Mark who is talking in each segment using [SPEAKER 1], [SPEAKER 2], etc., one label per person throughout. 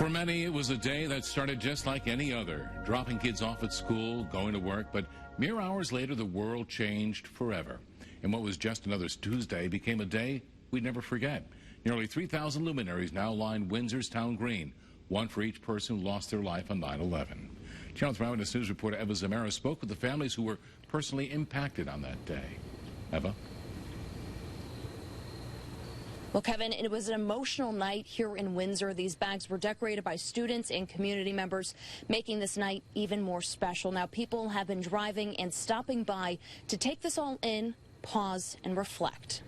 [SPEAKER 1] For many, it was a day that started just like any other, dropping kids off at school, going to work, but mere hours later, the world changed forever. And what was just another Tuesday became a day we'd never forget. Nearly 3,000 luminaries now line Windsor's town green, one for each person who lost their life on 9/11. Channel 3 Eyewitness News reporter Eva Zamora spoke with the families who were personally impacted on that day. Eva?
[SPEAKER 2] Well, Kevin, it was an emotional night here in Windsor. These bags were decorated by students and community members, making this night even more special. Now, people have been driving and stopping by to take this all in, pause, and reflect.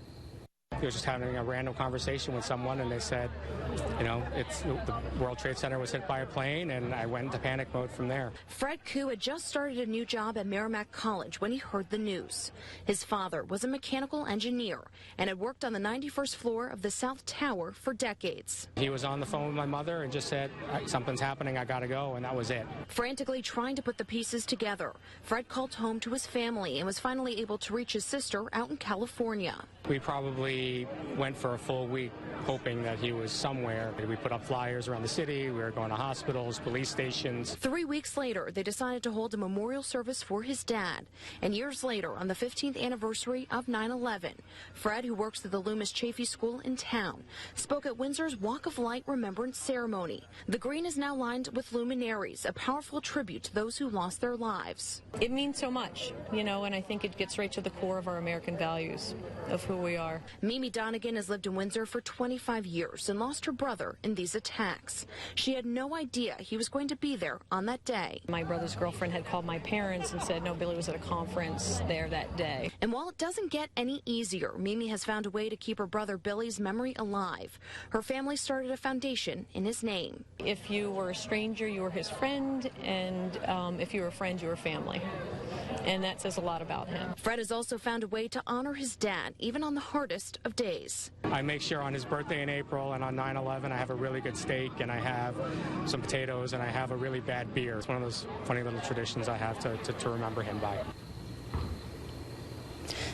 [SPEAKER 3] I was just having a random conversation with someone, and they said, you know, the World Trade Center was hit by a plane, and I went into panic mode from there.
[SPEAKER 2] Fred Koo had just started a new job at Merrimack College when he heard the news. His father was a mechanical engineer and had worked on the 91st floor of the South Tower for decades.
[SPEAKER 3] He was on the phone with my mother and just said, something's happening, I gotta go, and that was it.
[SPEAKER 2] Frantically trying to put the pieces together, Fred called home to his family and was finally able to reach his sister out in California.
[SPEAKER 3] We probably went for a full week hoping that he was somewhere. We put up flyers around the city. We were going to hospitals, police stations.
[SPEAKER 2] 3 weeks later, they decided to hold a memorial service for his dad. And years later, on the 15th anniversary of 9/11, Fred, who works at the Loomis Chaffee School in town, spoke at Windsor's Walk of Light Remembrance ceremony. The green is now lined with luminaries, a powerful tribute to those who lost their lives.
[SPEAKER 4] It means so much, you know, and I think it gets right to the core of our American values, of who we are.
[SPEAKER 2] Mimi Donegan has lived in Windsor for 25 years and lost her brother in these attacks. She had no idea he was going to be there on that day.
[SPEAKER 4] My brother's girlfriend had called my parents and said, no, Billy was at a conference there that day.
[SPEAKER 2] And while it doesn't get any easier, Mimi has found a way to keep her brother Billy's memory alive. Her family started a foundation in his name.
[SPEAKER 4] If you were a stranger, you were his friend, and if you were a friend, you were family. And that says a lot about him.
[SPEAKER 2] Fred has also found a way to honor his dad, even on the hardest of days.
[SPEAKER 3] I make sure on his birthday in April and on 9/11 I have a really good steak and I have some potatoes and I have a really bad beer. It's one of those funny little traditions I have to remember him by.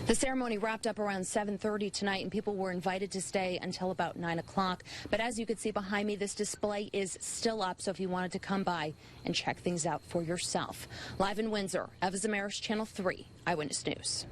[SPEAKER 2] The ceremony wrapped up around 7:30 tonight, and people were invited to stay until about 9 o'clock. But as you can see behind me, this display is still up, so if you wanted to come by and check things out for yourself. Live in Windsor, Eva Zamaris, Channel 3 Eyewitness News.